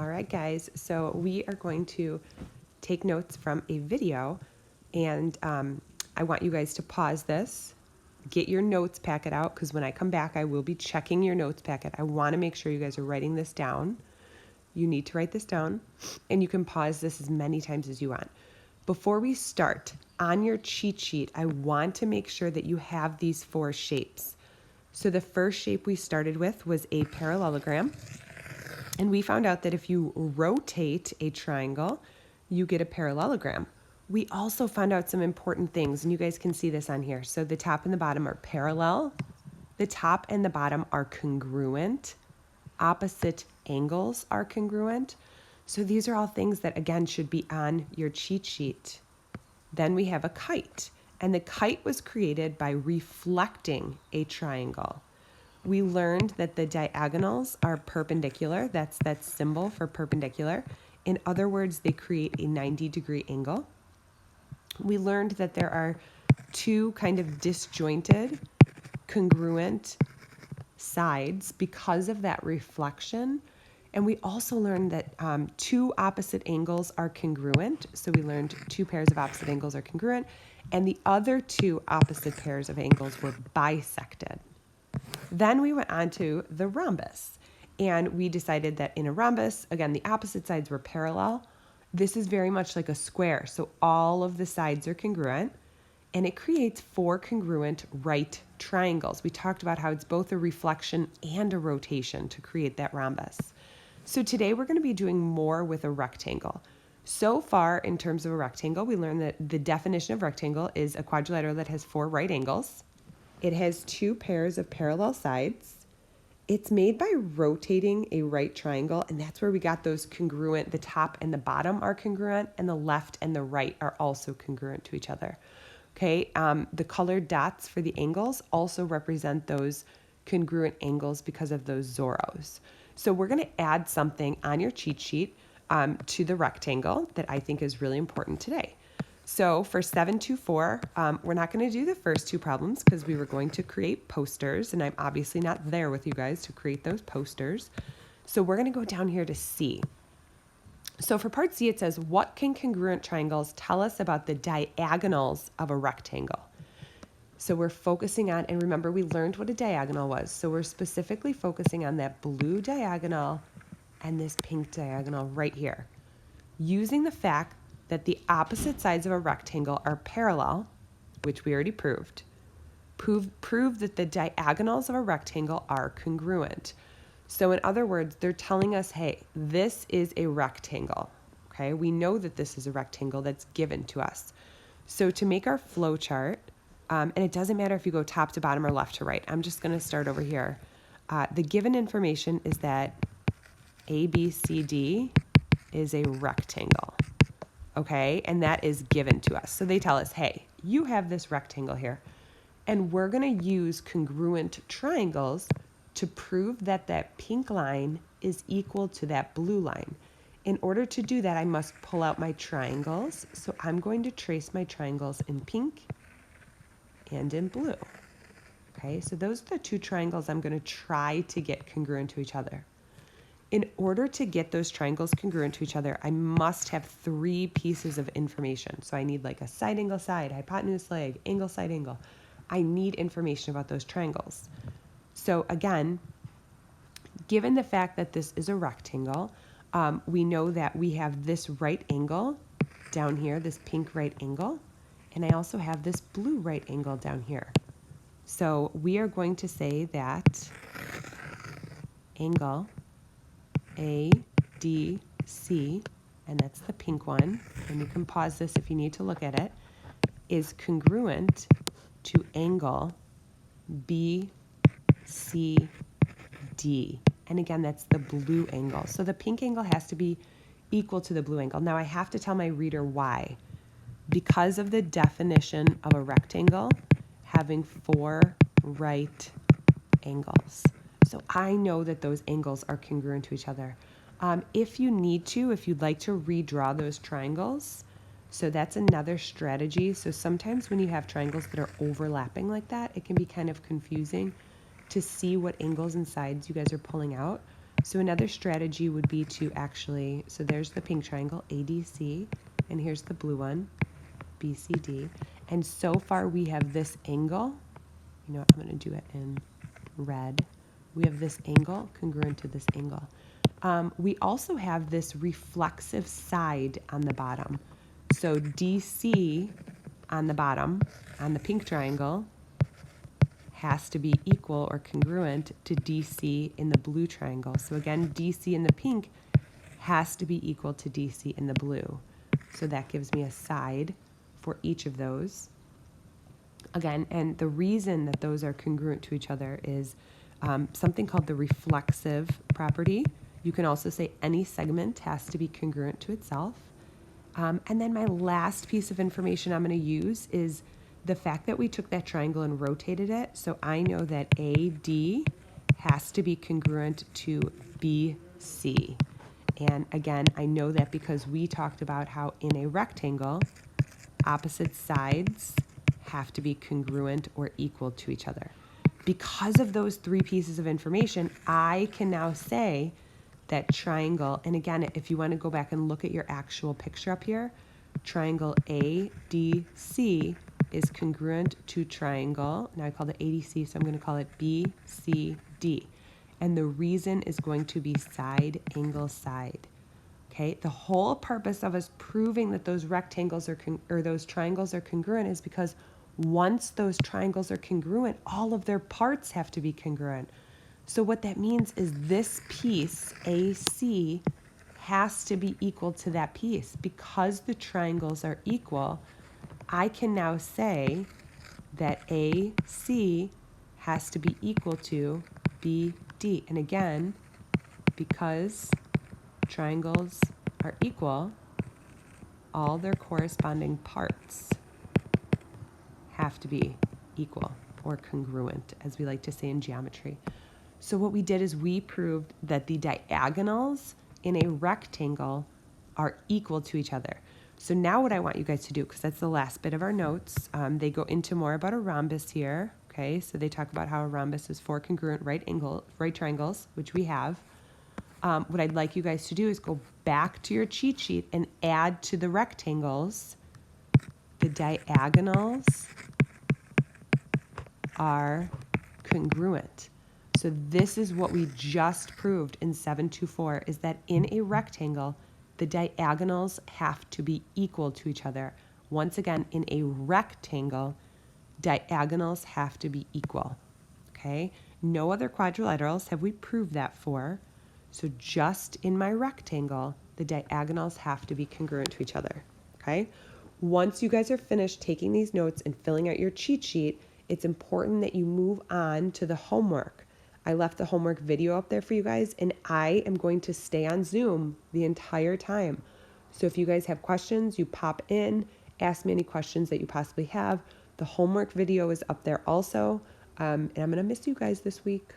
All right, guys, so we are going to take notes from a video, and I want you guys to pause this, get your notes packet out, because when I come back, I will be checking your notes packet. I want to make sure you guys are writing this down. You need to write this down, and you can pause this as many times as you want. Before we start, on your cheat sheet, I want to make sure that you have these 4 shapes. So the first shape we started with was a parallelogram. And we found out that if you rotate a triangle, you get a parallelogram. We also found out some important things, and you guys can see this on here. So the top and the bottom are parallel. The top and the bottom are congruent. Opposite angles are congruent. So these are all things that, again, should be on your cheat sheet. Then we have a kite, and the kite was created by reflecting a triangle. We learned that the diagonals are perpendicular. That's that symbol for perpendicular. In other words, they create a 90-degree angle. We learned that there are 2 kind of disjointed, congruent sides because of that reflection. And we also learned that 2 opposite angles are congruent. So we learned 2 pairs of opposite angles are congruent, and the other 2 opposite pairs of angles were bisected. Then we went on to the rhombus, and we decided that in a rhombus, again, the opposite sides were parallel. This is very much like a square, so all of the sides are congruent, and it creates 4 congruent right triangles. We talked about how it's both a reflection and a rotation to create that rhombus. So today we're going to be doing more with a rectangle. So far, in terms of a rectangle, we learned that the definition of rectangle is a quadrilateral that has 4 right angles. It has 2 pairs of parallel sides. It's made by rotating a right triangle, and that's where we got those congruent. The top and the bottom are congruent, and the left and the right are also congruent to each other. Okay, the colored dots for the angles also represent those congruent angles because of those zeros. So we're going to add something on your cheat sheet to the rectangle that I think is really important today. So for 724, we're not going to do the first 2 problems because we were going to create posters, and I'm obviously not there with you guys to create those posters. So we're going to go down here to C. So for part C, it says, what can congruent triangles tell us about the diagonals of a rectangle? So we're focusing on, and remember we learned what a diagonal was. So we're specifically focusing on that blue diagonal and this pink diagonal right here. Using the fact that the opposite sides of a rectangle are parallel, which we already proved, prove that the diagonals of a rectangle are congruent. So in other words, they're telling us, hey, this is a rectangle. Okay, we know that this is a rectangle that's given to us. So to make our flow chart, and it doesn't matter if you go top to bottom or left to right, I'm just going to start over here. The given information is that ABCD is a rectangle. Okay, and that is given to us. So they tell us, hey, you have this rectangle here, and we're going to use congruent triangles to prove that that pink line is equal to that blue line. In order to do that, I must pull out my triangles. So I'm going to trace my triangles in pink and in blue. Okay, so those are the 2 triangles I'm going to try to get congruent to each other. In order to get those triangles congruent to each other, I must have 3 pieces of information. So I need like a side angle side, hypotenuse leg, angle side angle. I need information about those triangles. So again, given the fact that this is a rectangle, we know that we have this right angle down here, this pink right angle, and I also have this blue right angle down here. So we are going to say that angle ADC, and that's the pink one, and you can pause this if you need to look at it, is congruent to angle BCD. And again, that's the blue angle. So the pink angle has to be equal to the blue angle. Now I have to tell my reader why. Because of the definition of a rectangle having 4 right angles. So I know that those angles are congruent to each other. If you need to, if you'd like to redraw those triangles, so that's another strategy. So sometimes when you have triangles that are overlapping like that, it can be kind of confusing to see what angles and sides you guys are pulling out. So another strategy would be to actually, so there's the pink triangle, ADC, and here's the blue one, BCD. And so far we have this angle. You know what, I'm going to do it in red. We have this angle congruent to this angle. We also have this reflexive side on the bottom. So DC on the bottom, on the pink triangle, has to be equal or congruent to DC in the blue triangle. So again, DC in the pink has to be equal to DC in the blue. So that gives me a side for each of those. Again, and the reason that those are congruent to each other is something called the reflexive property. You can also say any segment has to be congruent to itself. And then my last piece of information I'm going to use is the fact that we took that triangle and rotated it. So I know that AD has to be congruent to BC. And again, I know that because we talked about how in a rectangle, opposite sides have to be congruent or equal to each other. Because of those three pieces of information, I can now say that triangle, and again, if you want to go back and look at your actual picture up here, triangle ADC is congruent to triangle, now I call it ADC, so I'm going to call it BCD. And the reason is going to be side, angle, side. Okay, the whole purpose of us proving that those rectangles are those triangles are congruent is because once those triangles are congruent, all of their parts have to be congruent. So what that means is this piece, AC, has to be equal to that piece. Because the triangles are equal, I can now say that AC has to be equal to BD. And again, because triangles are equal, all their corresponding parts have to be equal or congruent, as we like to say in geometry. So what we did is we proved that the diagonals in a rectangle are equal to each other. So now what I want you guys to do, because that's the last bit of our notes, they go into more about a rhombus here. Okay, so they talk about how a rhombus is four congruent right triangles, which we have. What I'd like you guys to do is go back to your cheat sheet and add to the rectangles. The diagonals are congruent. So this is what we just proved in 724, is that in a rectangle, the diagonals have to be equal to each other. Once again, in a rectangle, diagonals have to be equal. Okay? No other quadrilaterals have we proved that for. So just in my rectangle, the diagonals have to be congruent to each other. Okay? Once you guys are finished taking these notes and filling out your cheat sheet, it's important that you move on to the homework. I left the homework video up there for you guys, and I am going to stay on Zoom the entire time. So if you guys have questions, you pop in, ask me any questions that you possibly have. The homework video is up there also, and I'm going to miss you guys this week.